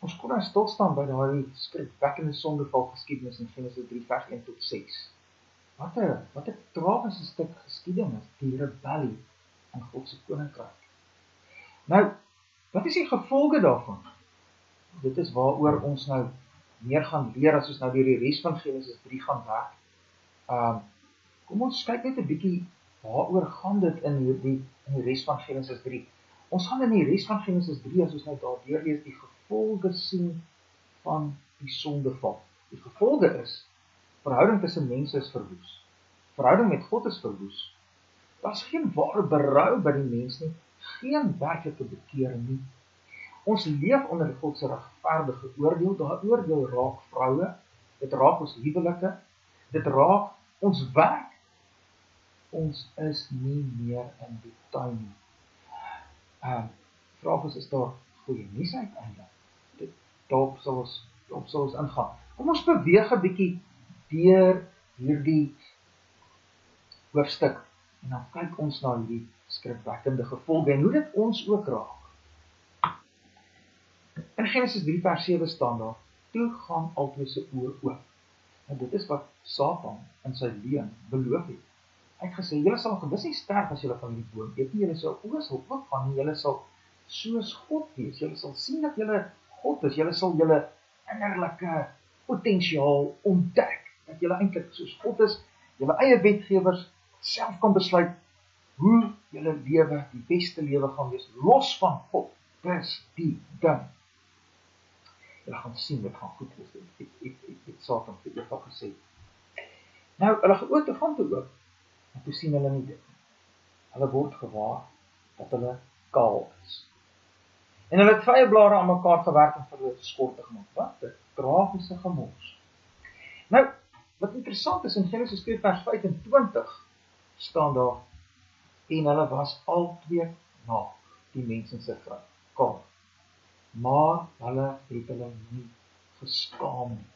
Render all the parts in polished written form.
Ons kon nou stilstaan by daardie skrikwekkende sondeval geskiedenis in Genesis 3 vers 1 tot 6. Wat 'n tragiese stuk geskiedenis, die rebellie in God se koninkryk. Nou, wat is die gevolge daarvan? Dit is waaroor ons nou meer gaan leer as ons nou deur die res van Genesis 3 gaan werk. Kom ons kyk net 'n bietjie waaroor gaan dit in die res van Genesis 3. Ons gaan in die res van Genesis 3, as ons nou daar deurlees, die gevolge sien van die sondeval. Die gevolge is, verhouding tussen mense is verwoes. Verhouding met God is verwoes. Daar's geen ware berou by die mens nie, geen werklike bekering nie. Ons leef onder God se regverdige oordeel. Daai oordeel raak vroue, dit raak ons huwelike, dit raak ons werk. Ons is nie meer in die tuin nie. Vraag is daar goeie nuus uiteindelik? Daarop sal ons ingaan. Kom ons beweeg 'n bietjie deur hierdie hoofstuk en dan kyk ons na hierdie skrikwekkende gevolge en hoe dit ons ook raak. In Genesis 3 vers 7 staan daar, toe gaan albei se oë oop. En dit is wat Satan in sy leuen beloof het. Hy het gesê, julle sal gewis nie sterf as julle van die boom eet nie, julle sal oë sal oopgaan nie, julle sal soos God wees, julle sal sien dat julle God is, julle sal julle innerlike potensiaal ontdek, dat julle eintlik soos God is, julle eie wetgewers self kan besluit hoe julle lewe die beste lewe gaan wees, los van God. Dis die ding. Julle gaan sien, dit gaan goed wees. Ek het Satan vir Eva gesê. Nou, hulle geote gaan toe oop, en toe sien hulle nie dit nie. Hulle word gewaar dat hulle kaal is. En hulle het vyeblare aan mekaar gewerk en vir hulle skorte gemaak. Wat 'n tragiese gemors. Nou, wat interessant is, in Genesis 2 vers 25 staan daar, en hulle was albei naak, die mens en sy vrou, kaal. Maar hulle het hulle nie geskaam nie.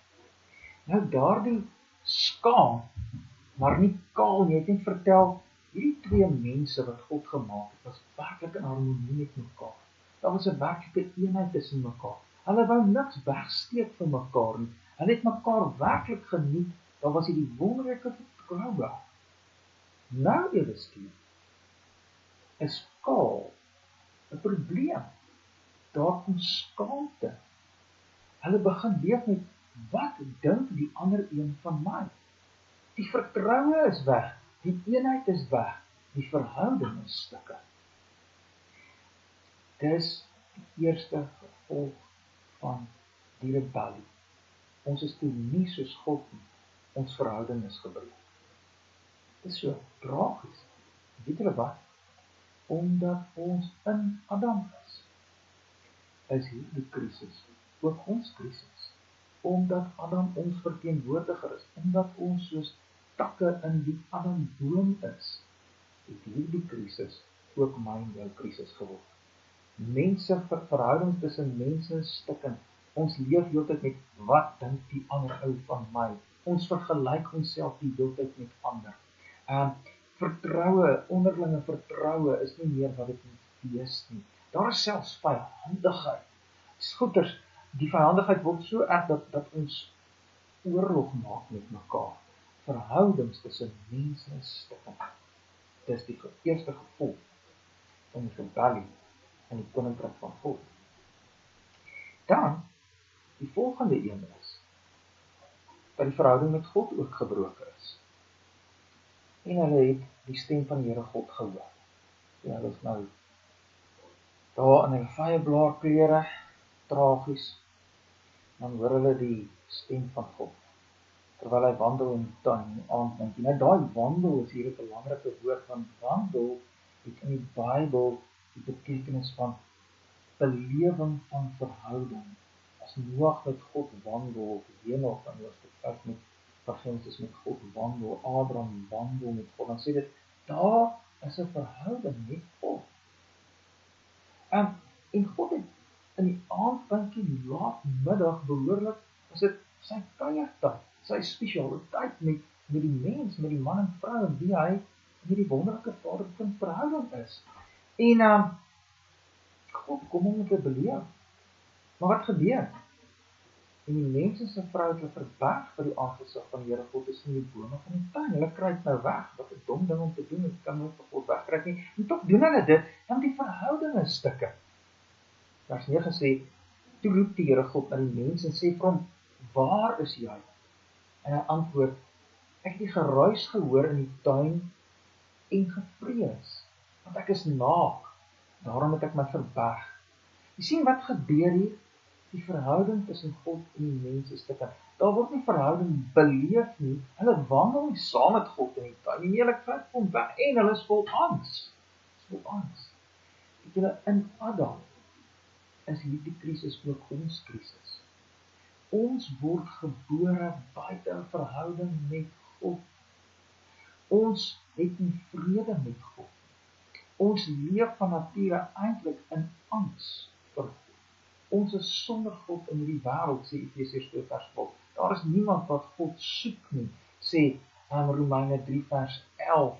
Nou daardie skaam, maar nie kaal nie, het net vertel, hierdie twee mense wat God gemaak het, was werklik in harmonie met mekaar. Daar was 'n werklike eenheid tussen mekaar. Hulle wou niks wegsteek van mekaar nie. Hulle het mekaar werklik geniet. Daar was hierdie wonderlike vertroue. Nou ewe skielik is kaal 'n probleem. Daar kom skaamte. Hulle begin leef met, wat dink die ander een van my? Die vertroue is weg, die eenheid is weg, die verhouding is stukke. Dis die eerste gevolg van die rebellie. Ons is toe nie soos God nie, ons verhouding is gebreek. Dis so tragies. Weet julle wat? Omdat ons in Adam is hierdie krisis ook ons krisis. Omdat Adam ons verteenwoordiger is, omdat ons soos takke in die Adamboom is, het hierdie krisis ook my en jou krisis geword. Mense, verhoudings tussen mense stikken. Ons leef heeltyd met, wat dink die ander ou van my? Ons vergelyk onsself die heeltyd met ander. Vertroue, onderlinge vertroue is nie meer wat dit moet wees nie. Daar is selfs vyandigheid. Goeters, die vyandigheid word so erg dat ons oorlog maak met mekaar. Verhoudings tussen mense stikken. Dis die eerste gevolg van die rebellie in die koninkryk van God. Dan, die volgende een is, dat die verhouding met God ook gebroken is. En hulle het die stem van die Here God gehoor. Ja, hulle is nou daar in hulle vyeblaarklere, tragies, dan hoor hulle die stem van God, terwyl hy wandel in die tuin in die aand. Nou, daai wandel is hier 'n belangrike woord, want wandel het in die Bybel die betekenis van belewing van verhouding. As Noag met God wandel, of Henog in hoofstuk 5 met Genesis met God wandel, Abraham wandel met God, dan sê dit, daar is 'n verhouding met God. En God het in die aand, die laatmiddag behoorlik, is dit sy kuiertyd, sy spesialiteit met die mens, met die man en vrou, en wie hy met die wonderlike vader-kind verhouding is. En God kom om te beleef. Maar wat gebeur? En die mens en sy vrou het hulle verberg vir die aangesig van die Here God tussen die bome van die tuin. Hulle kruip nou weg. Wat 'n dom ding om te doen. Dit kan nooit vir God wegkruip nie. En tog doen hulle dit, want die verhouding is stukke. Vers 9 sê, toe roep die Here God na die mens en sê vir hom, waar is jy? En hy antwoord, ek het die geruis gehoor in die tuin en gevrees, want ek is naak, daarom het ek my verberg. Jy sien wat gebeur hier? Die verhouding tussen God en die mens is stukkend. Daar word nie verhouding beleef nie. Hulle wandel nie saam met God in die tuin nie. Hulle kruip hom weg en hulle is vol angs. Vol angs. Weet julle, in Adam is hierdie krisis ook ons krisis. Ons word gebore buite 'n verhouding met God. Ons het nie vrede met God. Ons leef van nature eintlik in angs vir God. Ons is sonder God in hierdie wêreld, sê Efesiërs 2 vers 12. Daar is niemand wat God soek nie, sê Romeine 3 vers 11.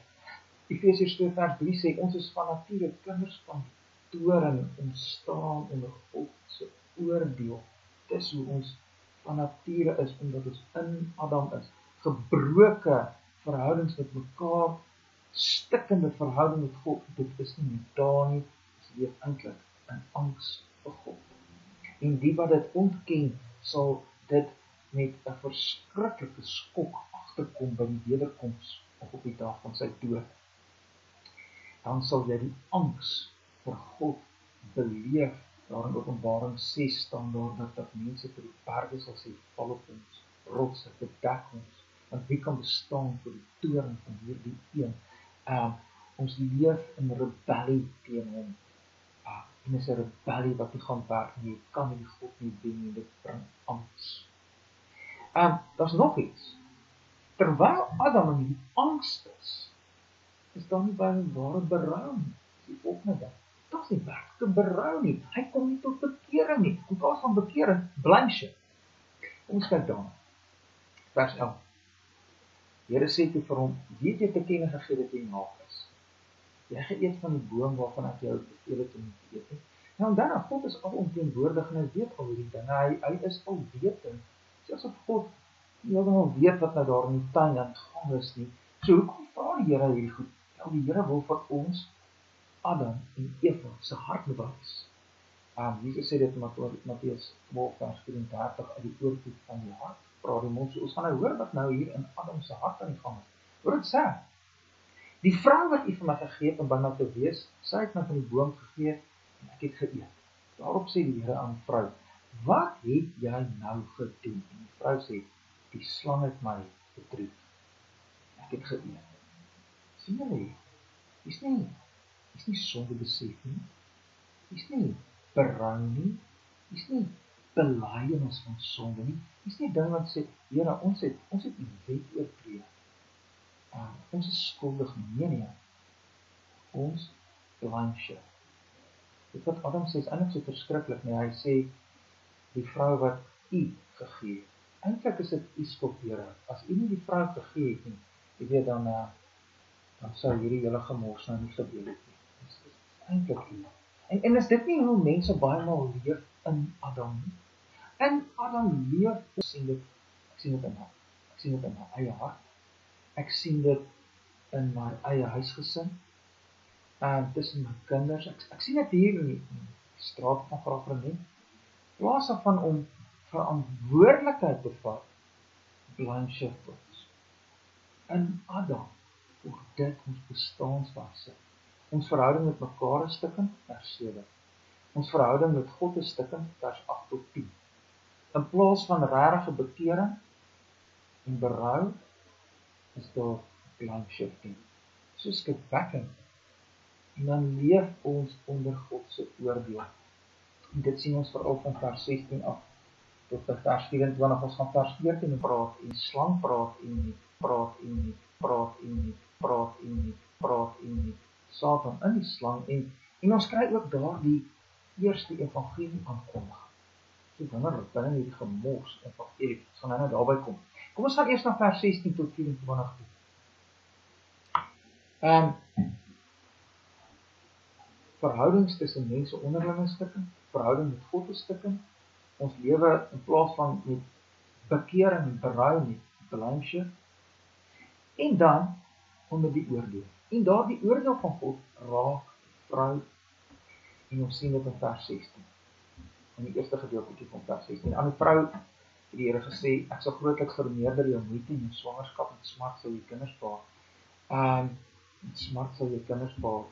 Efesiërs 2 vers 3 sê, ons is van nature kinders van toorn, ons staan onder God se oordeel. Dis hoe ons van nature is, omdat ons in Adam is. Gebroke verhoudings met mekaar, stikkende verhouding met God, dit is nie daar nie, ons leef eintlik in angs vir God. En die wat dit ontken, sal dit met 'n verskriklike skok agterkom by die wederkoms of op die dag van sy dood. Dan sal jy die angs vir God beleef. Daar in Openbaring 6 staan daar dat mense vir die berge sal sê, val op ons, rotse, bedek ons, want wie kan bestaan vir die toorn van hierdie een? Ons leef in rebellie teen hom. En is 'n rebellie wat nie gaan werk nie, jy kan nie God nie dien nie, dit bring angs. Daar's nog iets. Terwyl Adam in die angs is daar nie baie ware berou nie. Die volgende ding. Daar's nie werklike berou nie. Hy kom nie tot bekering nie. In plaas van bekering, blame. Kom ons kyk daarna. Vers 11. Die Here sê toe vir hom, weet jy te kenne gegee dat jy naak is. Jy geëet van die boom waarvan ek jou beveel het om nie te eet nie. Nou dan, God is alomteenwoordig en hy weet al hierdie dinge. Hy is alwetend. Selfs of God nie heeltemal weet wat nou daar in die tuin aan gang is nie. So hoekom vra die Here hierdie goed? Ja, die Here wil vir ons Adam en Eva se hart bewys. Jesus sê dit in Matteus 12 vers 34 uit die oorvloed van die hart praat die mond. So ons gaan nou hoor wat nou hier in Adam se hart aan die gang is. Hoor dit sê. Die vrou wat U vir my gegee het om by my te wees, sy het my van die boom gegee en ek het geëet. Daarop sê die Here aan die vrou, wat het jy nou gedoen? En die vrou sê, die slang het my bedrieg. Ek het geëet. Sien julle? Dis nie sonde besef nie. Dis nie berou nie. Dis nie belydenis van sonde nie. Dis nie ding wat sê, Here, ons het U wet oortree. Ons is skuldig nie. Ons blame. Dit wat Adam sê is eintlik so verskriklik, nie. Hy sê die vrou wat U gegee het. Eintlik is dit U skuld, Here. As U nie die vrou gegee het nie, jy weet dan sou hierdie hele gemors nou nie gebeur het nie. Dit is eintlik U. En is dit nie hoe mense baie maal leef in Adam nie? In Adam leef, ek sien dit in my eie hart. Ek sien dit in my eie huisgesin, tussen my kinders. Ek sien dit hier in die straat van Graafrenet. In plaas van om verantwoordelikheid te vat, blame shift ons. In Adam word dit ons bestaanswyse. Ons verhouding met mekaar is stukkend, vers 7. Ons verhouding met God is stukkend, vers 8 tot 10. In plaas van regte bekering en berou, is daar blame shifting. So skip backing. En dan leef ons onder God se oordeel. En dit sien ons veral van vers 16 af tot vers 24. Ons gaan vers 14 praat en slang praat en Satan in die slang en ons kry ook daar die eerste evangelie aankondig. So wonderlik binne hierdie gemors evangelie. Ons gaan nou daarby kom. Kom ons gaan eers na vers 16 tot 24 toe. Verhoudings tussen mense onderling is stukkend, verhouding met God is stukkend, ons lewe in plaas van met bekering en berou met blame, en dan onder die oordeel. En daardie oordeel van God raak die vrou, en ons sien dit in vers 16. In die eerste gedeeltjie van vers 16. Aan die vrou het die Here gesê, ek sal grootliks vermeerder jou moeite en jou swangerskap en smart sal jy kinders baar. En smart sal jy kinders baar.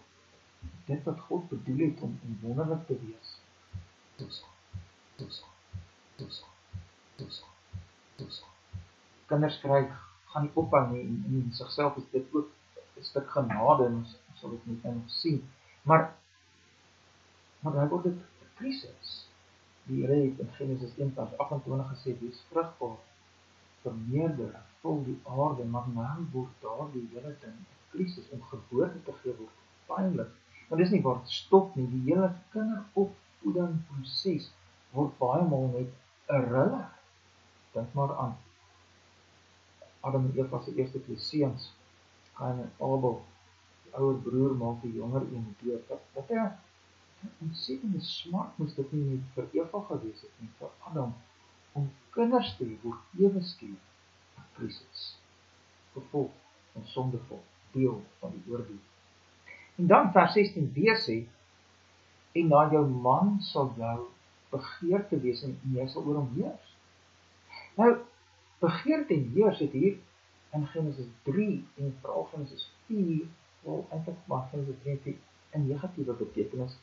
Dit wat God bedoel het om wonderlik te wees. Kinders kry, gaan nie ophou nie, en in sigself is dit ook 'n stuk genade, en ons sal dit net nog sien. Maar dan word dit 'n krisis. Die Here het in Genesis 1:28 gesê, wees vrugbaar, vermeerder, vul die aarde, maar nou word daardie hele ding 'n krisis om geboorte te gee word pynlik. Want dis nie waar dit stop nie, die hele kinderopvoedingsproses word baie maal net 'n rille. Dink maar aan Adam en Eva se eerste twee seuns, Kain en Abel. Die ouer broer maak die jonger een dood. Wat 'n ontsettende smart moes dit nie net vir Eva gewees het nie, vir Adam, om kinders te hê, word ewe skielik 'n krisis. Gevolg van sondevol, deel van die oordeel. En dan vers 16b sê, en na jou man sal jou begeerte wees en jy sal oor hom heers. Nou, begeerte en heers het hier in Genesis 3 en veral Genesis 4, wel eintlik maar Genesis 3 en 4 in negatiewe betekenis.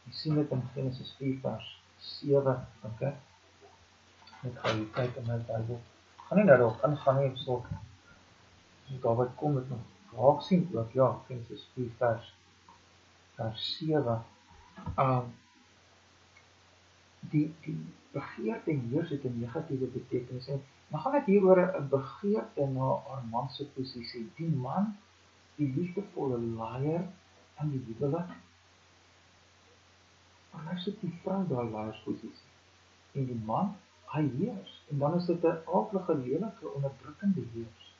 Jy sien dit in Genesis 4 vers 7, dink ek. Net gou hier kyk in my Bybel. Gaan nie nou daarop ingaan nie, so daarby kom dit nog raak sien ook, ja, Genesis 4 vers 7. Die begeerte en heers het 'n negatiewe betekenis, en dan gaan dit hier oor 'n begeerte na haar man se posisie. Die man, die liefdevolle leier in die huwelik, maar nou sit die vrou daai leiersposisie. En die man, hy heers, en dan is dit 'n aaklige, lelike, onderdrukkende heers.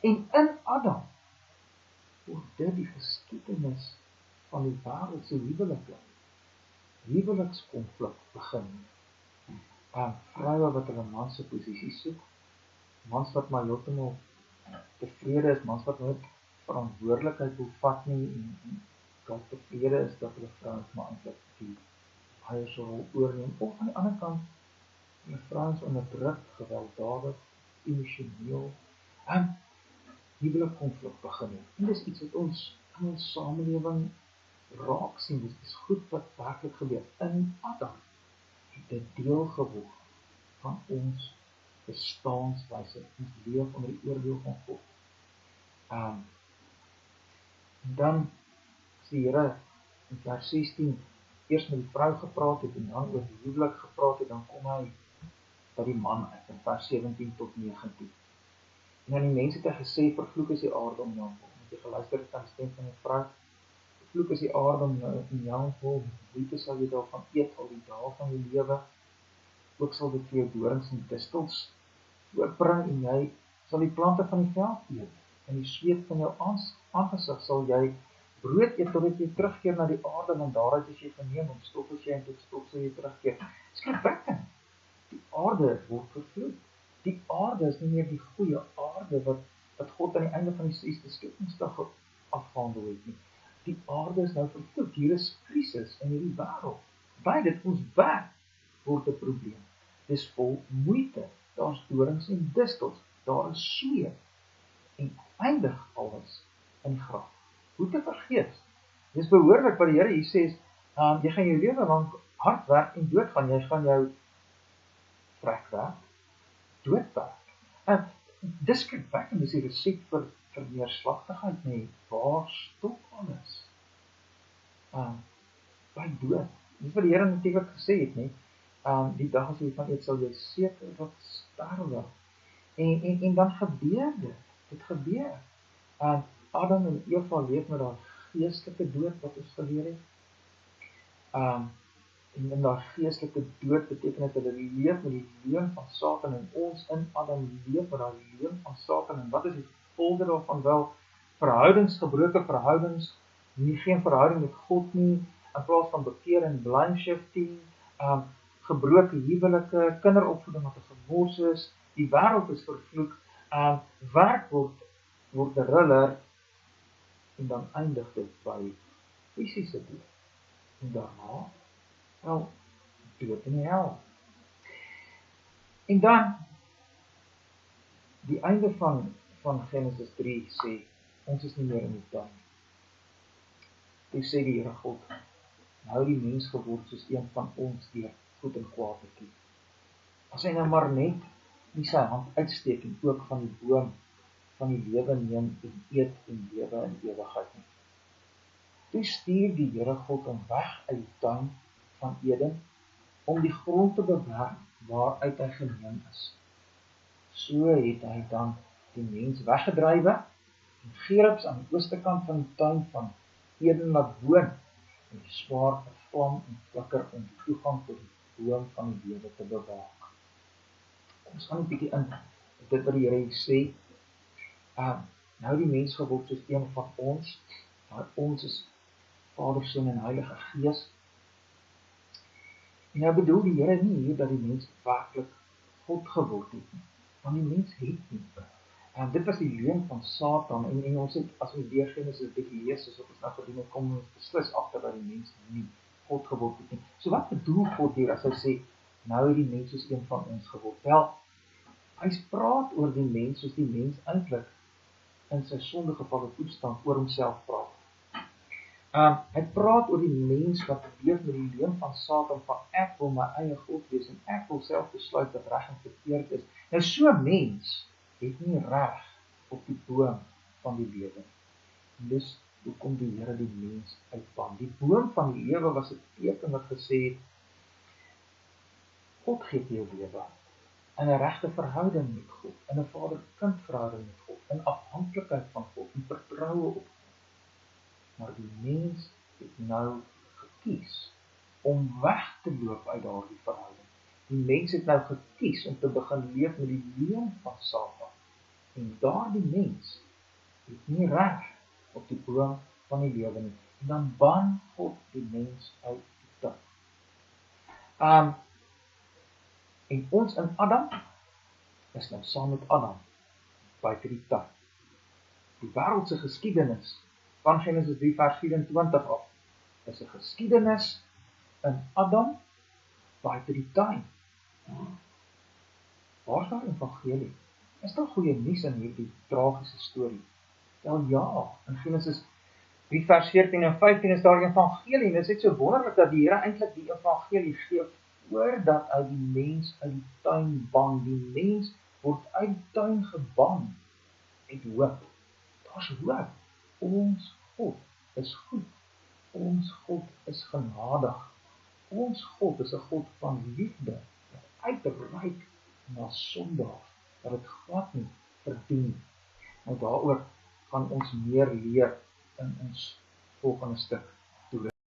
En in Adam word dit die geskiedenis van die wêreldse huwelikskonflik begin. Vroue wat hulle man se posisie soek, mans wat maar heeltemal tevrede is, mans wat nooit verantwoordelikheid wil vat nie, en dalk tevrede is dat hulle vrouens maar eintlik die leiersrol oorneem, of aan die ander kant, hulle vrouens onderdruk, gewelddadig, emosioneel, en huwelikkonflik begin. En dis iets wat ons in ons samelewing raak sien, dit is goed wat werklik gebeur. In Adam het dit deel geword van ons bestaanswyse, ons leef onder die oordeel van God. En dan as die Here in vers 16 eers met die vrou gepraat het en dan oor die huwelik gepraat het, dan kom hy by die man uit in vers 17 tot 19. En aan die mense het hy gesê, vervloek is die aarde om jou vol. Het jy geluister het aan die stem van die vrou? Vervloek is die aarde om jou vol, moeite sal jy daarvan eet al die dae van die lewe, ook sal dit vir jou dorings en distels voortbring, en jy sal die plante van die veld eet, en die sweet van jou aangesig sal jy brood eet, totdat jy terugkeer na die aarde, want daaruit is jy geneem, om stof is jy, en tot stof sal jy terugkeer. Skrikwekkend. Die aarde word vervloek. Die aarde is nie meer die goeie aarde wat God aan die einde van die 6de skepingsdag afgehandel het nie. Die aarde is nou vervloek. Hier is krisis in hierdie wêreld. By dit ons werk word 'n probleem. Dis vol moeite. Daar's dorings en distels. Daar is sweet. En eindig alles in die graf. Hoe te vergeet? Dis behoorlik wat die Here hier sê, jy gaan jou lewe lank hard werk en doodgaan. Jy gaan jou vrek werk, doodwerk. Dis skrikwekkend, dis die resep vir neerslagtigheid, nee, waar stop alles? By dood. Dis wat die Here natuurlik gesê het, nee. Die dag as jy van eet, sal jy seker wat sterwe. En dan gebeur dit gebeur. Adam en Eva leef met daai geestelike dood wat ons geleer het. En in daai geestelike dood beteken dit hulle leef met die leuen van Satan, en ons in Adam leef met daai leuen van Satan. En wat is die gevolge daarvan? Wel, verhoudings, gebroke verhoudings, geen verhouding met God nie, in plaas van bekeer en blame shifting, gebroke huwelike, kinderopvoeding wat 'n gemors is, die wêreld is vervloek, werk word 'n thriller, en dan eindig dit by fisiese dood. En daarna, wel, dood in die hel. En dan, die einde van Genesis 3 sê, ons is nie meer in die tuin. Toe sê die Here God, nou die mens geword soos een van ons deur goed en kwaad te kies. As hy nou maar net nie sy hand uitsteek en ook van die boom van die lewe neem en eet en lewe in ewigheid nie. Toe stuur die Here God hom weg uit die tuin van Eden om die grond te bewerk waaruit hy geneem is. So het hy dan die mens weggedrywe en Gerubs aan die ooste kant van die tuin van Eden laat woon en die swaard, vlam en flikker om die toegang tot die boom van die lewe te bewaak. Ons gaan 'n bietjie in dit wat die Here hier sê. Nou die mens geword soos een van ons, ons is Vader, Seun en Heilige Gees. En nou bedoel die Here nie hier dat die mens werklik God geword het nie, want die mens het nie. Dit was die leuen van Satan, en ons het, as ons deur Genesis 3 lees, soos wat ons nou gedoen het, kom ons beslis agter dat die mens nie God geword het nie. So wat bedoel God hier as hy sê, nou het die mens soos een van ons geword? Wel, hy praat oor die mens soos die mens eintlik in sy sondegevalle toestand oor homself praat. Hy praat oor die mens wat leef met die leuen van Satan van ek wil my eie God wees en ek wil self besluit wat reg en verkeerd is. Nou so mens het nie reg op die boom van die lewe. Dus hoekom die Here die mens uitban. Die boom van die lewe was 'n teken wat gesê het, God gee jou lewe in 'n regte verhouding met God, in 'n vader-kind verhouding met God, in afhanklikheid van God, in vertroue op God. Maar die mens het nou gekies om weg te loop uit daardie verhouding. Die mens het nou gekies om te begin leef met die leuen van Satan. En daardie mens het nie reg op die boom van die lewe nie. En dan ban God die mens uit die tuin. En ons in Adam is nou saam met Adam buite die tuin. Die wêreldse geskiedenis van Genesis 3 vers 24 af is 'n geskiedenis in Adam buite die tuin. Waar is daar evangelie? Is daar goeie nuus in hierdie tragiese storie? Wel ja, in Genesis 3 vers 14 en 15 is daar evangelie, en dit is net so wonderlik dat die Here eintlik die evangelie gee voordat hy die mens uit die tuin ban. Die mens word uit die tuin geban met hoop. Daar's hoop. Ons God is goed. Ons God is genadig. Ons God is 'n God van liefde, wat uitreik na sondaars, wat dit glad nie verdien. Nou daaroor gaan ons meer leer in ons volgende stuk.